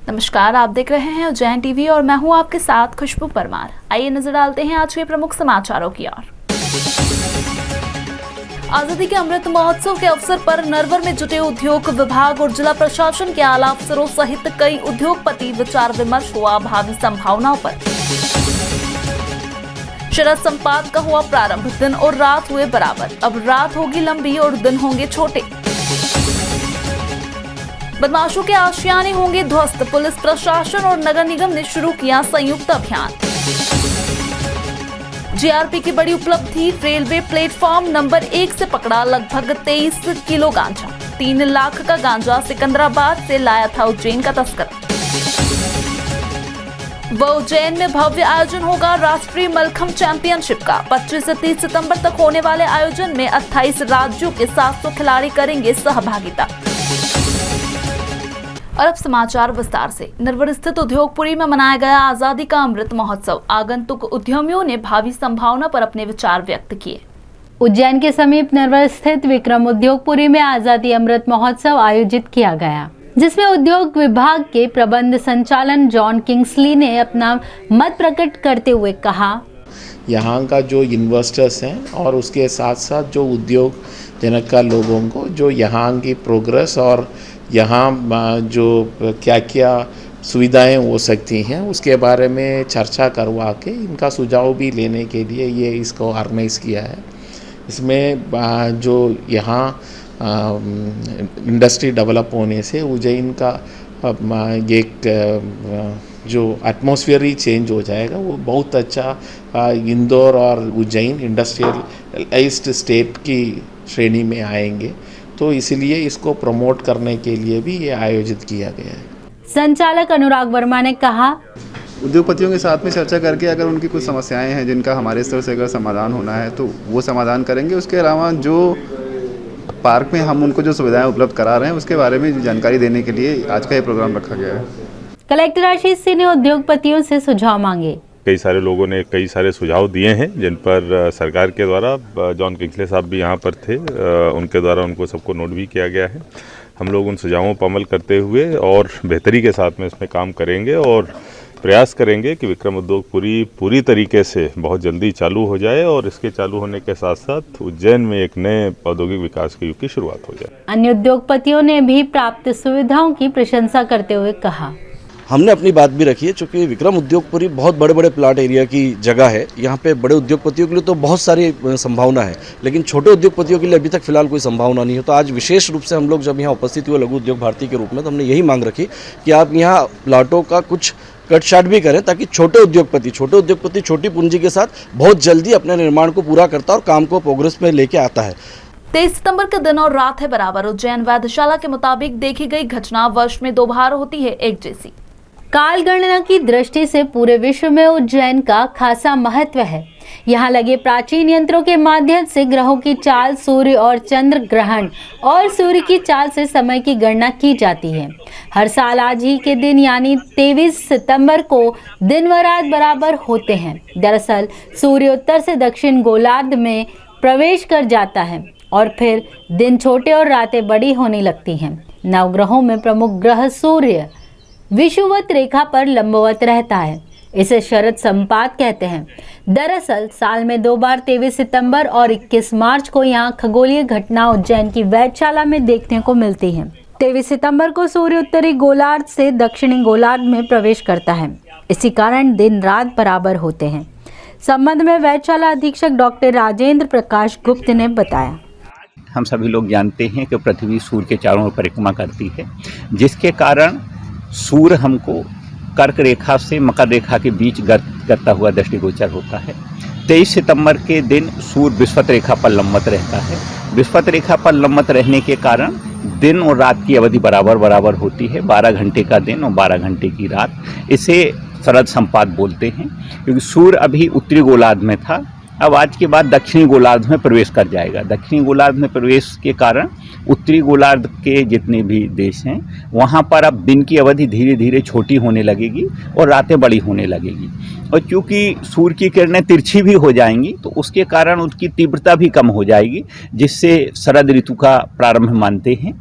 नमस्कार, आप देख रहे हैं उज्जैन टीवी और मैं हूं आपके साथ खुशबू परमार। आइए नजर डालते हैं आज के प्रमुख समाचारों की ओर। आजादी के अमृत महोत्सव के अवसर पर नरवर में जुटे उद्योग विभाग और जिला प्रशासन के आला अफसरों सहित कई उद्योगपति विचार विमर्श हुआ भावी संभावनाओं पर। शरद संपात का हुआ प्रारंभ, दिन और रात हुए बराबर, अब रात होगी लंबी और दिन होंगे छोटे। बदमाशों के आशियाने होंगे ध्वस्त, पुलिस प्रशासन और नगर निगम ने शुरू किया संयुक्त अभियान। जीआरपी की बड़ी उपलब्धि, रेलवे प्लेटफॉर्म नंबर 1 से पकड़ा लगभग 23 किलो गांजा। 3 लाख का गांजा सिकंदराबाद से लाया था उज्जैन का तस्कर। उज्जैन में भव्य आयोजन होगा राष्ट्रीय मलखंभ चैंपियनशिप का। 25 से 30 सितंबर तक होने वाले आयोजन में 28 राज्यों के 700 खिलाड़ी करेंगे सहभागिता। और अब समाचार विस्तार से। नरवर स्थित उद्योगपुरी में मनाया गया आजादी का अमृत महोत्सव। आगंतुक उद्यमियों ने भावी संभावना पर अपने विचार व्यक्त किए। उज्जैन के समीप नरवर स्थित विक्रम उद्योगपुरी में आजादी अमृत महोत्सव आयोजित किया गया, जिसमें उद्योग विभाग के प्रबंध संचालन जॉन किंग्सली ने अपना मत प्रकट करते हुए कहा, यहाँ का जो इन्वेस्टर्स हैं और उसके साथ साथ जो उद्योग जनक का लोगों को जो यहाँ की प्रोग्रेस और यहाँ जो क्या क्या सुविधाएं हो सकती हैं उसके बारे में चर्चा करवा के इनका सुझाव भी लेने के लिए ये इसको ऑर्गेनाइज़ किया है। इसमें जो यहाँ इंडस्ट्री डेवलप होने से उज्जैन का एक जो एटमॉस्फेयर ही चेंज हो जाएगा, वो बहुत अच्छा इंदौर और उज्जैन इंडस्ट्रियलाइज्ड स्टेट की श्रेणी में आएंगे, तो इसलिए इसको प्रमोट करने के लिए भी ये आयोजित किया गया है। संचालक अनुराग वर्मा ने कहा, उद्योगपतियों के साथ में चर्चा करके अगर उनकी कुछ समस्याएं हैं जिनका हमारे स्तर से अगर समाधान होना है तो वो समाधान करेंगे। उसके अलावा जो पार्क में हम उनको जो सुविधाएं उपलब्ध करा रहे हैं उसके बारे में जानकारी देने के लिए आज का ये प्रोग्राम रखा गया है। कलेक्टर आशीष सिंह ने उद्योगपतियों से सुझाव मांगे। कई सारे लोगों ने कई सारे सुझाव दिए हैं जिन पर सरकार के द्वारा जॉन किंग्सले साहब भी यहाँ पर थे, उनके द्वारा उनको सबको नोट भी किया गया है। हम लोग उन सुझावों पर अमल करते हुए और बेहतरी के साथ में इसमें काम करेंगे और प्रयास करेंगे कि विक्रम उद्योगपुरी पूरी तरीके से बहुत जल्दी चालू हो जाए और इसके चालू होने के साथ साथ उज्जैन में एक नए औद्योगिक विकास के युग की शुरुआत हो जाए। अन्य उद्योगपतियों ने भी प्राप्त सुविधाओं की प्रशंसा करते हुए कहा, हमने अपनी बात भी रखी है, चूँकि विक्रम उद्योगपुरी बहुत बड़े बड़े प्लाट एरिया की जगह है। यहाँ पे बड़े उद्योगपतियों के लिए तो बहुत सारी संभावना है, लेकिन छोटे उद्योगपतियों के लिए अभी तक फिलहाल कोई संभावना नहीं है। तो आज विशेष रूप से हम लोग जब यहाँ उपस्थित हुए लघु उद्योग भारती के रूप में, तो हमने यही मांग रखी कि आप यहाँ प्लाटों का कुछ कट शाट भी करें ताकि छोटे उद्योगपति छोटी पूंजी के साथ बहुत जल्दी अपने निर्माण को पूरा करता और काम को प्रोग्रेस में लेके आता है। 23 सितंबर के दिन और रात है बराबर। उज्जैन वेधशाला के मुताबिक देखी गई घटना वर्ष में 2 बार होती है एक जैसी। काल गणना की दृष्टि से पूरे विश्व में उज्जैन का खासा महत्व है। यहाँ लगे प्राचीन यंत्रों के माध्यम से ग्रहों की चाल, सूर्य और चंद्र ग्रहण और सूर्य की चाल से समय की गणना की जाती है। हर साल आज ही के दिन यानी 23 सितंबर को दिन व रात बराबर होते हैं। दरअसल सूर्य उत्तर से दक्षिण गोलार्ध में प्रवेश कर जाता है और फिर दिन छोटे और रातें बड़ी होने लगती हैं। नवग्रहों में प्रमुख ग्रह सूर्य विषुवत रेखा पर लंबवत रहता है। इसे शरद संपात कहते हैं। दरअसल साल में 2 बार 23 सितंबर और 21 मार्च को यहाँ खगोलीय घटना उज्जैन की वेधशाला में देखने को मिलती है। 23 सितंबर को सूर्य उत्तरी गोलार्ध से दक्षिणी गोलार्ध में प्रवेश करता है। इसी कारण दिन रात बराबर होते हैं। संबंध में वेधशाला अधीक्षक डॉक्टर राजेंद्र प्रकाश गुप्त ने बताया, हम सभी लोग जानते हैं कि पृथ्वी सूर्य के चारों ओर परिक्रमा करती है, जिसके कारण सूर्य हमको कर्क रेखा से मकर रेखा के बीच करता हुआ दृष्टिगोचर होता है। 23 सितंबर के दिन सूर्य विषुवत रेखा पर लंबवत रहता है। विषुवत रेखा पर लंबवत रहने के कारण दिन और रात की अवधि बराबर होती है। 12 घंटे का दिन और 12 घंटे की रात। इसे शरद संपात बोलते हैं, क्योंकि सूर्य अभी उत्तरी गोलार्ध में था अब आज के बाद दक्षिणी गोलार्ध में प्रवेश कर जाएगा। दक्षिणी गोलार्ध में प्रवेश के कारण उत्तरी गोलार्ध के जितने भी देश हैं वहाँ पर अब दिन की अवधि धीरे धीरे छोटी होने लगेगी और रातें बड़ी होने लगेगी, और चूँकि सूर्य की किरणें तिरछी भी हो जाएंगी तो उसके कारण उसकी तीव्रता भी कम हो जाएगी, जिससे शरद ऋतु का प्रारंभ मानते हैं।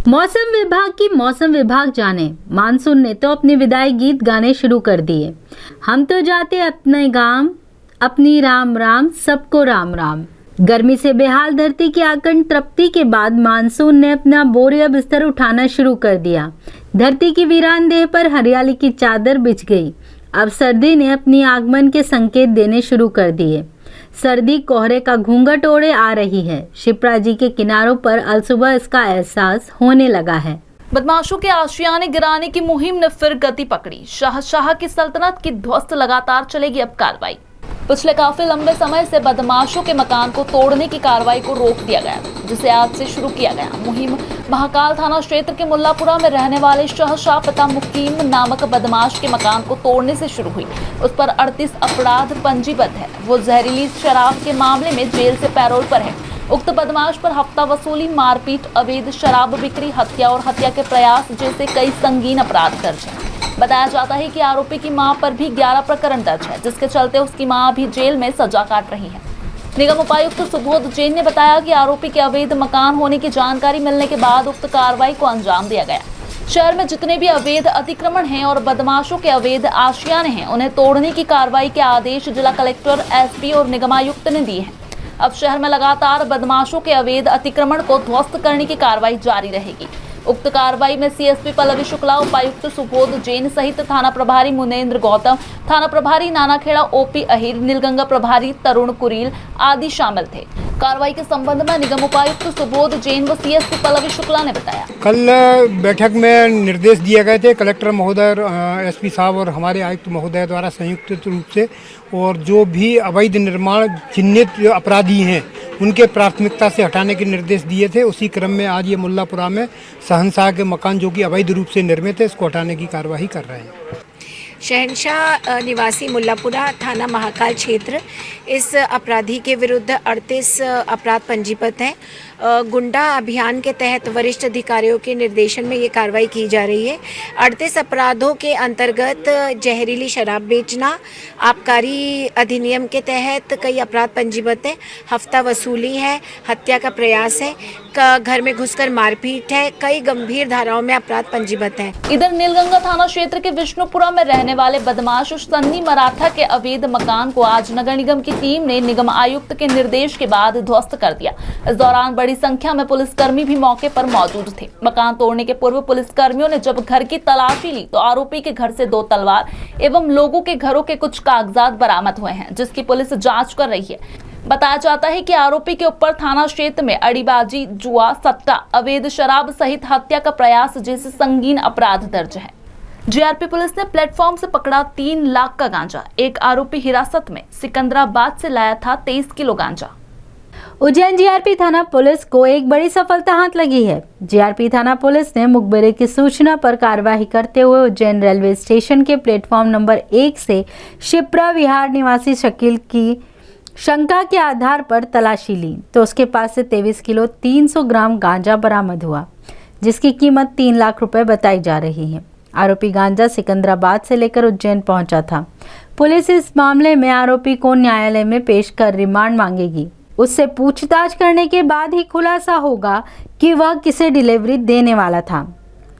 मौसम विभाग की मौसम विभाग जाने, मानसून ने तो अपने विदाई गीत गाने शुरू कर दिए। हम तो जाते अपने गांव, अपनी राम राम, सबको राम राम। गर्मी से बेहाल धरती की आकंठ तृप्ति के बाद मानसून ने अपना बोरिया बिस्तर उठाना शुरू कर दिया। धरती की वीरान देह पर हरियाली की चादर बिछ गई। अब सर्दी ने अपनी आगमन के संकेत देने शुरू कर दिए। सर्दी कोहरे का घूंघट ओढ़े आ रही है। शिप्रा जी के किनारों पर अलसुबह इसका एहसास होने लगा है। बदमाशों के आशियाने गिराने की मुहिम ने फिर गति पकड़ी। शाह की सल्तनत की ध्वस्त लगातार चलेगी अब कार्रवाई। पिछले काफी लंबे समय से बदमाशों के मकान को तोड़ने की कार्रवाई को रोक दिया गया, जिसे आज से शुरू किया गया। मुहिम महाकाल थाना क्षेत्र के मुल्लापुरा में रहने वाले शाह पिता मुकीम नामक बदमाश के मकान को तोड़ने से शुरू हुई। उस पर 38 अपराध पंजीबद्ध है। वो जहरीली शराब के मामले में जेल से पैरोल पर है। उक्त बदमाश पर हफ्ता वसूली, मारपीट, अवैध शराब बिक्री, हत्या और हत्या के प्रयास जैसे कई संगीन अपराध दर्ज हैं। बताया जाता है कि आरोपी की मां पर भी 11 प्रकरण दर्ज है, जिसके चलते उसकी मां भी जेल में सजा काट रही है। निगम उपायुक्त सुबोध जैन ने बताया कि आरोपी के अवैध मकान होने की जानकारी मिलने के बाद उक्त कार्रवाई को अंजाम दिया गया। शहर में जितने भी अवैध अतिक्रमण हैं और बदमाशों के अवैध आशियाने हैं, उन्हें तोड़ने की कार्रवाई के आदेश जिला कलेक्टर, एसपी और निगमायुक्त ने दिए हैं। अब शहर में लगातार बदमाशों के अवैध अतिक्रमण को ध्वस्त करने की कार्रवाई जारी रहेगी। उक्त कार्रवाई में सीएसपी पल्लवी शुक्ला, उपायुक्त सुबोध जैन सहित थाना प्रभारी मुनेन्द्र गौतम, थाना प्रभारी नानाखेड़ा ओपी अहिर, नीलगंगा प्रभारी तरुण कुरील आदि शामिल थे। कार्रवाई के संबंध में निगम उपायुक्त सुबोध जैन व सीएसपी पल्लवी शुक्ला ने बताया। कल बैठक में निर्देश दिए गए थे कलेक्टर महोदय, एसपी साहब और हमारे आयुक्त महोदय द्वारा संयुक्त रूप से, और जो भी अवैध निर्माण चिन्हित अपराधी हैं उनके प्राथमिकता से हटाने के निर्देश दिए थे। उसी क्रम में आज ये मुल्लापुरा में शहंशाह के मकान जो कि अवैध रूप से निर्मित है, इसको हटाने की कार्यवाही कर रहे हैं। शहंशाह निवासी मुल्लापुरा थाना महाकाल क्षेत्र, इस अपराधी के विरुद्ध 38 अपराध पंजीबद्ध हैं। गुंडा अभियान के तहत वरिष्ठ अधिकारियों के निर्देशन में ये कार्रवाई की जा रही है। 38 अपराधों के अंतर्गत जहरीली शराब बेचना, आबकारी अधिनियम के तहत कई अपराध पंजीबद्ध हैं। हफ्ता वसूली है, हत्या का प्रयास है, घर में घुसकर मारपीट है, कई गंभीर धाराओं में अपराध पंजीबद्ध हैं। इधर नीलगंगा थाना क्षेत्र के विष्णुपुरा में रहने वाले बदमाश सन्नी मराठा के अवैध मकान को आज नगर निगम की टीम ने निगम आयुक्त के निर्देश के बाद ध्वस्त कर दिया। इस दौरान बड़ी संख्या में पुलिसकर्मी भी मौके पर मौजूद थे। मकान तोड़ने के पूर्व पुलिसकर्मियों ने जब घर की तलाशी ली तो आरोपी के घर से 2 तलवार एवं लोगों के घरों के कुछ कागजात बरामद हुए हैं, जिसकी पुलिस जांच कर रही है। बताया जाता है कि आरोपी के ऊपर थाना क्षेत्र में अड़ीबाजी, जुआ, सट्टा, अवैध शराब सहित हत्या का प्रयास जैसे संगीन अपराध दर्ज है। जीआरपी पुलिस ने प्लेटफॉर्म से पकड़ा 3 लाख का गांजा। एक आरोपी हिरासत में सिकंदराबाद से लाया था 23 किलो गांजा। उज्जैन जीआरपी थाना पुलिस को एक बड़ी सफलता हाथ लगी है। जीआरपी थाना पुलिस ने मुखबिरी की सूचना पर कार्यवाही करते हुए उज्जैन रेलवे स्टेशन के प्लेटफॉर्म नंबर 1 से शिप्रा विहार निवासी शकील की शंका के आधार पर तलाशी ली तो उसके पास से 23 किलो 300 ग्राम गांजा बरामद हुआ, जिसकी कीमत 3 लाख रुपए बताई जा रही है। आरोपी गांजा सिकंदराबाद से लेकर उज्जैन पहुंचा था। पुलिस इस मामले में आरोपी को न्यायालय में पेश कर रिमांड मांगेगी। उससे पूछताछ करने के बाद ही खुलासा होगा कि वह किसे डिलीवरी देने वाला था।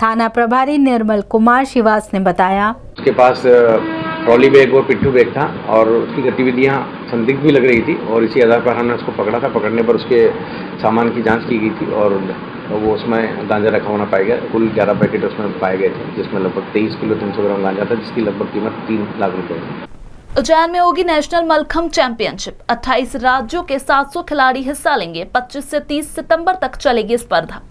थाना प्रभारी निर्मल कुमार श्रीवास ने बताया, उसके पास ट्रॉली बैग और पिट्ठू बैग था और उसकी गतिविधियां संदिग्ध भी लग रही थी और इसी आधार पर हमने उसको पकड़ा था। पकड़ने पर उसके सामान की जांच की गई थी और वो उसमें गांजा रखा होना पाया गया। कुल 11 पैकेट उसमें पाए गए थे, जिसमें लगभग 23 किलो 300 ग्राम गांजा था, जिसकी लगभग कीमत 3 लाख रुपए है। उज्जैन में होगी नेशनल मलखम्ब चैंपियनशिप। 28 राज्यों के 700 खिलाड़ी हिस्सा लेंगे। 25 से 30 सितंबर तक चलेगी स्पर्धा।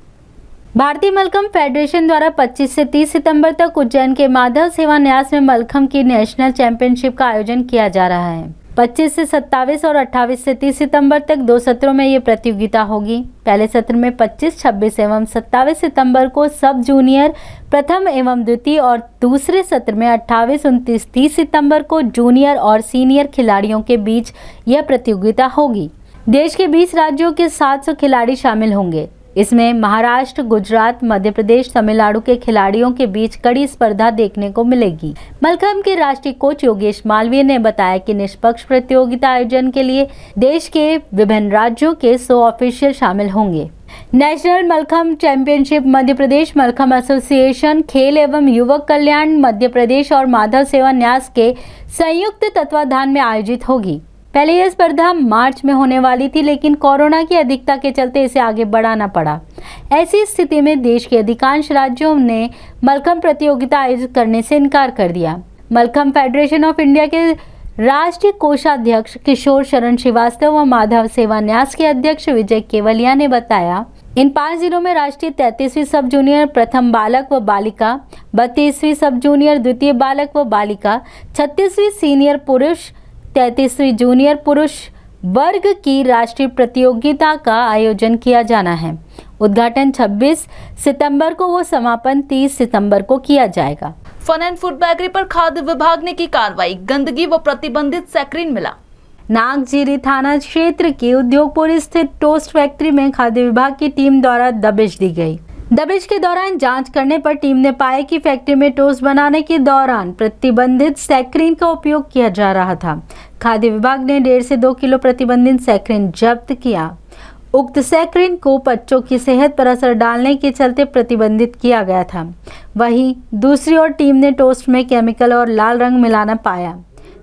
भारतीय मलखम्ब फेडरेशन द्वारा 25 से 30 सितंबर तक उज्जैन के माधव सेवा न्यास में मलखम्ब की नेशनल चैंपियनशिप का आयोजन किया जा रहा है। 25 से 27 और 28 से 30 सितंबर तक 2 सत्रों में ये प्रतियोगिता होगी। पहले सत्र में 25, 26 एवं 27 सितंबर को सब जूनियर प्रथम एवं द्वितीय और दूसरे सत्र में 28, 29, 30 सितंबर को जूनियर और सीनियर खिलाड़ियों के बीच यह प्रतियोगिता होगी। देश के 20 राज्यों के 700 खिलाड़ी शामिल होंगे। इसमें महाराष्ट्र, गुजरात, मध्य प्रदेश, तमिलनाडु के खिलाड़ियों के बीच कड़ी स्पर्धा देखने को मिलेगी। मलखम्ब के राष्ट्रीय कोच योगेश मालवीय ने बताया कि निष्पक्ष प्रतियोगिता आयोजन के लिए देश के विभिन्न राज्यों के 100 ऑफिशियल शामिल होंगे। National mallakhamb championship Madhya Pradesh mallakhamb association, खेल एवं युवक कल्याण मध्य प्रदेश और माधव सेवा न्यास के संयुक्त तत्वाधान में आयोजित होगी। पहले यह स्पर्धा मार्च में होने वाली थी, लेकिन कोरोना की अधिकता के चलते इसे आगे बढ़ाना पड़ा। ऐसी स्थिति में देश के अधिकांश राज्यों ने मलखम्ब प्रतियोगिता आयोजित करने से इनकार कर दिया। मलखम्ब फेडरेशन ऑफ इंडिया के राष्ट्रीय कोषाध्यक्ष किशोर शरण श्रीवास्तव व माधव सेवा न्यास के अध्यक्ष विजय केवलिया ने बताया, इन 5 जिलों में राष्ट्रीय 33वीं सब जूनियर प्रथम बालक व बालिका, 32वीं सब जूनियर द्वितीय बालक व बालिका, 36वीं सीनियर पुरुष, 33वीं जूनियर पुरुष वर्ग की राष्ट्रीय प्रतियोगिता का आयोजन किया जाना है। उद्घाटन 26 सितंबर को व समापन 30 सितंबर को किया जाएगा। फन एंड फूड बेकरी पर खाद्य विभाग ने की कार्रवाई, गंदगी व प्रतिबंधित सैकरीन मिला। नागजीरी थाना क्षेत्र की उद्योगपुर स्थित टोस्ट फैक्ट्री में खाद्य विभाग की टीम द्वारा दबिश दी गई। दबिश के दौरान जांच करने पर टीम ने पाया कि फैक्ट्री में टोस्ट बनाने के दौरान प्रतिबंधित सैकरीन का उपयोग किया जा रहा था। खाद्य विभाग ने 1.5 से 2 किलो प्रतिबंधित सैकरीन जब्त किया। उक्त सैकरीन को बच्चों की सेहत पर असर डालने के चलते प्रतिबंधित किया गया था। वहीं दूसरी ओर टीम ने टोस्ट में केमिकल और लाल रंग मिलाना पाया।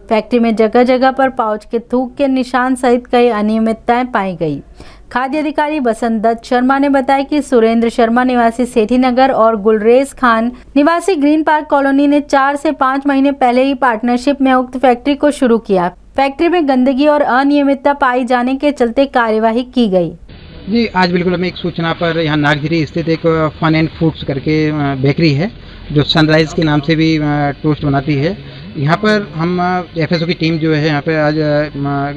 फैक्ट्री में जगह जगह पर पाउच के थूक के निशान सहित कई अनियमितताएं पाई गई। खाद्य अधिकारी बसंत दत्त शर्मा ने बताया कि सुरेंद्र शर्मा निवासी सेठी नगर और गुलरेज खान निवासी ग्रीन पार्क कॉलोनी ने 4 से 5 महीने पहले ही पार्टनरशिप में उक्त फैक्ट्री को शुरू किया। फैक्ट्री में गंदगी और अनियमितता पाई जाने के चलते कार्यवाही की गई। जी, आज बिल्कुल हमें एक सूचना पर यहाँ नागझिरी स्थित एक फन एंड फूड्स करके बेकरी है जो सनराइज के नाम से भी टोस्ट बनाती है। यहाँ पर हम एफएसओ की टीम जो है यहाँ पे आज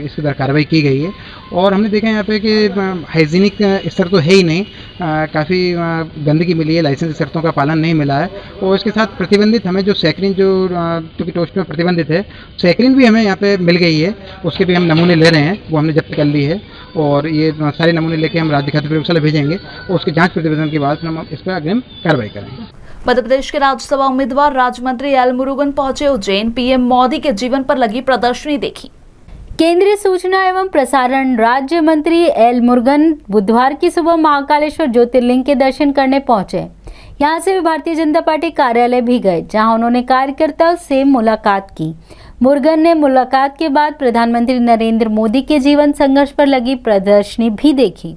इसके द्वारा कार्रवाई की गई है और हमने देखा यहाँ पे कि हाइजीनिक स्तर तो है ही नहीं, काफ़ी गंदगी मिली है, लाइसेंस शर्तों का पालन नहीं मिला है और इसके साथ प्रतिबंधित हमें जो सैकरीन जो कि टोस्ट में प्रतिबंधित है, सैकरीन भी हमें यहाँ पे मिल गई है, उसके भी हम नमूने ले रहे हैं, वो हमने जब्त कर ली है और ये सारे नमूने लेके हम राज्य खाद्य प्रयोगशाला भेजेंगे और उसकी जाँच प्रतिवेदन के बाद हम इस पर अग्रिम कार्रवाई करेंगे। मध्य प्रदेश के राज्यसभा उम्मीदवार राज्य मंत्री एल मुरुगन पहुंचे उज्जैन, पीएम मोदी के जीवन पर लगी प्रदर्शनी देखी। केंद्रीय सूचना एवं प्रसारण राज्य मंत्री एल मुरुगन बुधवार की सुबह महाकालेश्वर ज्योतिर्लिंग के दर्शन करने पहुंचे। यहां से वे भारतीय जनता पार्टी कार्यालय भी गए, जहां उन्होंने कार्यकर्ताओं से मुलाकात की। मुरुगन ने मुलाकात के बाद प्रधानमंत्री नरेंद्र मोदी के जीवन संघर्ष पर लगी प्रदर्शनी भी देखी।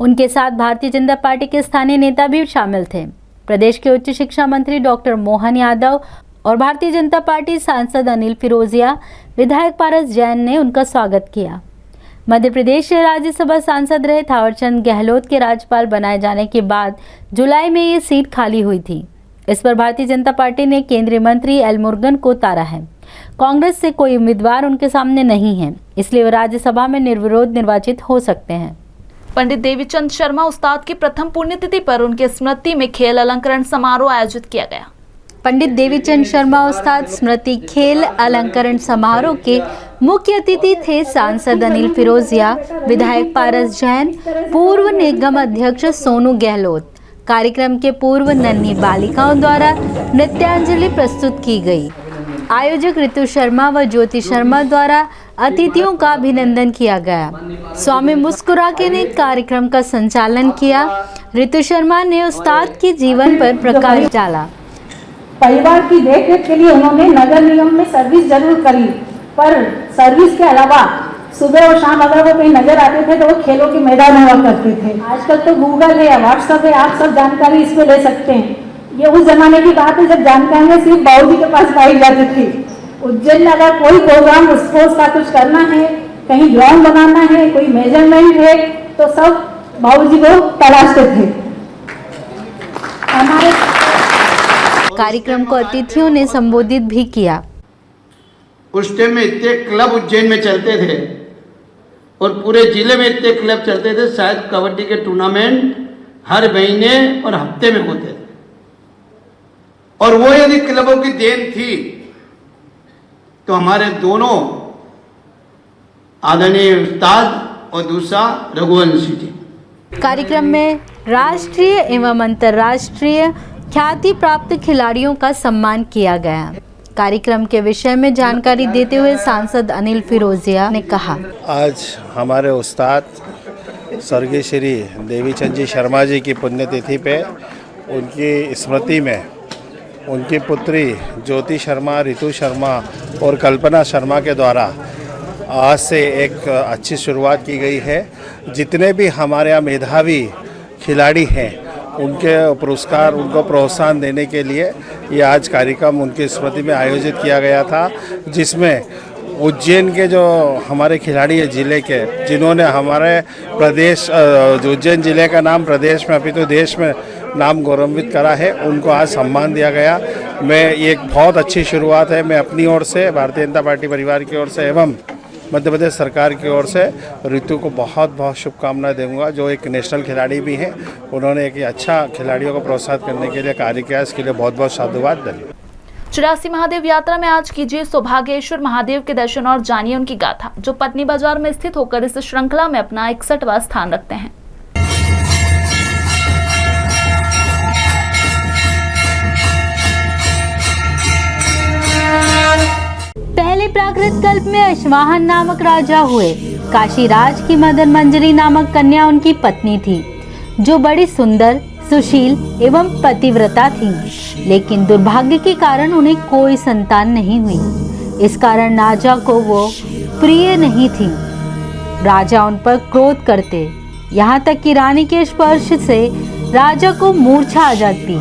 उनके साथ भारतीय जनता पार्टी के स्थानीय नेता भी शामिल थे। प्रदेश के उच्च शिक्षा मंत्री डॉक्टर मोहन यादव और भारतीय जनता पार्टी सांसद अनिल फिरोजिया, विधायक पारस जैन ने उनका स्वागत किया। मध्य प्रदेश से राज्यसभा सांसद रहे थावरचंद गहलोत के राज्यपाल बनाए जाने के बाद जुलाई में ये सीट खाली हुई थी। इस पर भारतीय जनता पार्टी ने केंद्रीय मंत्री एल मुरुगन को उतारा है। कांग्रेस से कोई उम्मीदवार उनके सामने नहीं है, इसलिए वे राज्यसभा में निर्विरोध निर्वाचित हो सकते हैं। पंडित देवीचंद शर्मा उस्ताद की प्रथम पुण्यतिथि पर उनके स्मृति में खेल अलंकरण समारोह आयोजित किया गया। पंडित देवीचंद शर्मा उस्ताद स्मृति खेल अलंकरण समारोह के मुख्य अतिथि थे सांसद अनिल फिरोजिया, विधायक पारस जैन, पूर्व निगम अध्यक्ष सोनू गहलोत। कार्यक्रम के पूर्व नन्ही बालिकाओं द्वारा नृत्यांजलि प्रस्तुत की गई। आयोजक ऋतु शर्मा व ज्योति शर्मा द्वारा अतिथियों का अभिनंदन किया गया। स्वामी मुस्कुराके ने कार्यक्रम का संचालन किया। ऋतु शर्मा ने उस्ताद के जीवन पर प्रकाश डाला। परिवार की देखरेख के लिए उन्होंने नगर निगम में सर्विस जरूर करी, पर सर्विस के अलावा सुबह और शाम अगर वो कहीं नजर आते थे तो वो खेलों के मैदान हुआ करते थे। आजकल तो गूगल है या व्हाट्सएप है, आप सब जानकारी इस पे ले सकते हैं। ये उस जमाने की बात है जब जानकारियाँ सिर्फ बाबूजी के पास पाई जाती थी। उज्जैन में अगर कोई प्रोग्राम स्पोर्ट्स का कुछ करना है, कहीं ग्राउंड बनाना है, कोई मेजरमेंट है, तो सब बाबूजी को तलाशते थे। हमारे कार्यक्रम को अतिथियों ने संबोधित भी किया। उस टाइम में इतने क्लब उज्जैन में चलते थे और पूरे जिले में इतने क्लब चलते थे, शायद कबड्डी के टूर्नामेंट हर महीने और हफ्ते में होते थे। और वो यदि क्लबों की देन थी तो हमारे दोनों आदरणीय उस्ताद और दूसरा रघुवंशी जी। कार्यक्रम में राष्ट्रीय एवं अंतर्राष्ट्रीय ख्याति प्राप्त खिलाड़ियों का सम्मान किया गया। कार्यक्रम के विषय में जानकारी देते हुए सांसद अनिल फिरोजिया ने कहा, आज हमारे उस्ताद स्वर्गीय श्री देवीचंद जी शर्मा जी की पुण्यतिथि पे उनकी स्मृति में उनकी पुत्री ज्योति शर्मा, रितु शर्मा और कल्पना शर्मा के द्वारा आज से एक अच्छी शुरुआत की गई है। जितने भी हमारे यहाँ मेधावी खिलाड़ी हैं उनके पुरस्कार, उनको प्रोत्साहन देने के लिए ये आज कार्यक्रम उनकी स्मृति में आयोजित किया गया था, जिसमें उज्जैन के जो हमारे खिलाड़ी है ज़िले के, जिन्होंने हमारे प्रदेश उज्जैन ज़िले का नाम प्रदेश में अभी तो देश में नाम गौरवान्वित करा है, उनको आज सम्मान दिया गया। मैं ये एक बहुत अच्छी शुरुआत है। मैं अपनी ओर से, भारतीय जनता पार्टी परिवार की ओर से एवं मध्य प्रदेश सरकार की ओर से ऋतु को बहुत बहुत शुभकामनाएं दूंगा, जो एक नेशनल खिलाड़ी भी हैं। उन्होंने एक अच्छा खिलाड़ियों को प्रोत्साहित करने के लिए कार्य किया, इसके लिए बहुत बहुत साधुवाद। धन्यवाद। 84 महादेव यात्रा में आज कीजिए सौभाग्येश्वर महादेव के दर्शन और जानिए उनकी गाथा, जो पटनी बाजार में स्थित होकर इस श्रृंखला में अपना 61वां स्थान रखते हैं। पहले प्राकृत कल्प में अश्वाहन नामक राजा हुए। काशीराज की मदन मंजरी नामक कन्या उनकी पत्नी थी, जो बड़ी सुंदर, सुशील एवं पतिव्रता थी। लेकिन दुर्भाग्य के कारण उन्हें कोई संतान नहीं हुई। इस कारण राजा को वो प्रिय नहीं थी। राजा उन पर क्रोध करते, यहाँ तक कि रानी के स्पर्श से राजा को मूर्छा आ जाती।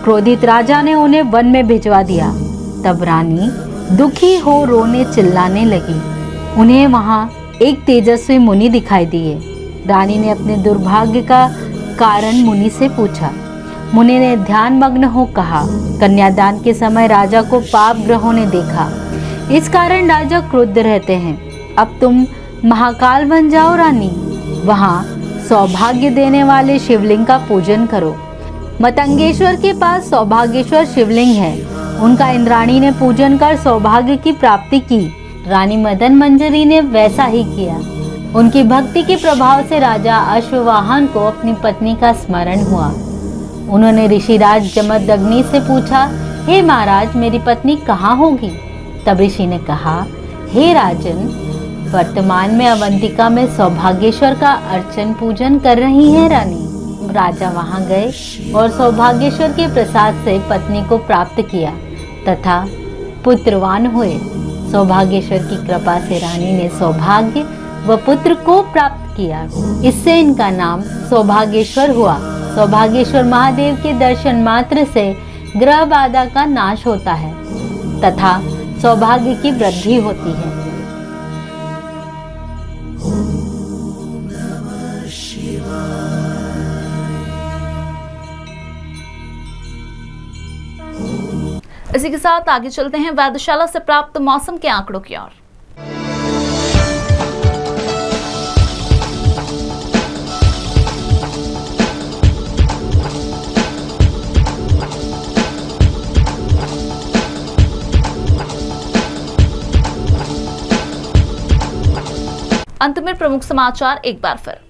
क्रोधित राजा ने उन्हें वन में भिजवा दिया। तब रानी दुखी हो रोने चिल्लाने लगी। उन्हें वहाँ एक तेजस्वी मुनि दिखाई दिए। रानी ने अपने दुर्भाग्य का कारण मुनि से पूछा। मुनि ने ध्यान मग्न हो कहा, कन्यादान के समय राजा को पाप ग्रहों ने देखा, इस कारण राजा क्रुद्ध रहते हैं। अब तुम महाकाल बन जाओ रानी, वहाँ सौभाग्य देने वाले शिवलिंग का पूजन करो। मतंगेश्वर के पास सौभाग्येश्वर शिवलिंग है, उनका इंद्राणी ने पूजन कर सौभाग्य की प्राप्ति की। रानी मदन मंजरी ने वैसा ही किया। उनकी भक्ति के प्रभाव से राजा अश्ववाहन को अपनी पत्नी का स्मरण हुआ। उन्होंने ऋषिराज जमदग्नि से पूछा, हे महाराज, मेरी पत्नी कहाँ होगी? तब ऋषि ने कहा, हे राजन, वर्तमान में अवंतिका में सौभाग्येश्वर का अर्चन पूजन कर रही है रानी। राजा वहां गए और सौभाग्येश्वर के प्रसाद से पत्नी को प्राप्त किया तथा पुत्रवान हुए। सौभाग्येश्वर की कृपा से रानी ने सौभाग्य व पुत्र को प्राप्त किया। इससे इनका नाम सौभाग्येश्वर हुआ। सौभाग्येश्वर महादेव के दर्शन मात्र से ग्रह बाधा का नाश होता है तथा सौभाग्य की वृद्धि होती है। इसी के साथ आगे चलते हैं वेधशाला से प्राप्त मौसम के आंकड़ों की ओर। अंत में प्रमुख समाचार एक बार फिर।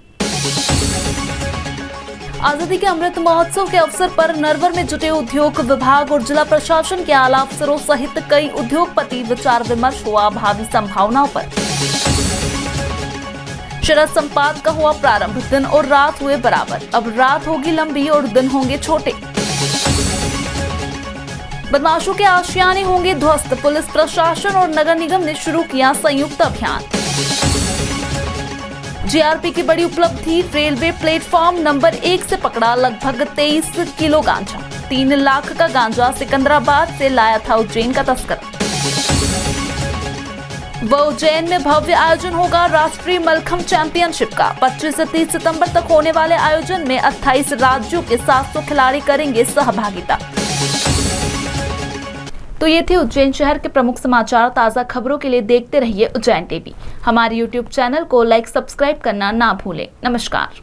आजादी के अमृत महोत्सव के अवसर पर नरवर में जुटे उद्योग विभाग और जिला प्रशासन के आला अफसरों सहित कई उद्योगपति विचार विमर्श हुआ भावी संभावनाओं पर। शरद संपात का हुआ प्रारंभ, दिन और रात हुए बराबर, अब रात होगी लंबी और दिन होंगे छोटे। बदमाशों के आशियाने होंगे ध्वस्त, पुलिस प्रशासन और नगर निगम ने शुरू किया संयुक्त अभियान। जीआरपी की बड़ी उपलब्धि, रेलवे प्लेटफॉर्म नंबर 1 से पकड़ा लगभग 23 किलो गांजा। 3 लाख का गांजा सिकंदराबाद से लाया था उज्जैन का तस्कर। उज्जैन में भव्य आयोजन होगा राष्ट्रीय मलखंभ चैंपियनशिप का। 25 से 30 सितंबर तक होने वाले आयोजन में 28 राज्यों के 700 खिलाड़ी करेंगे सहभागिता। तो ये थे उज्जैन शहर के प्रमुख समाचार। ताज़ा खबरों के लिए देखते रहिए उज्जैन टीवी। हमारे YouTube चैनल को लाइक सब्सक्राइब करना ना भूलें। नमस्कार।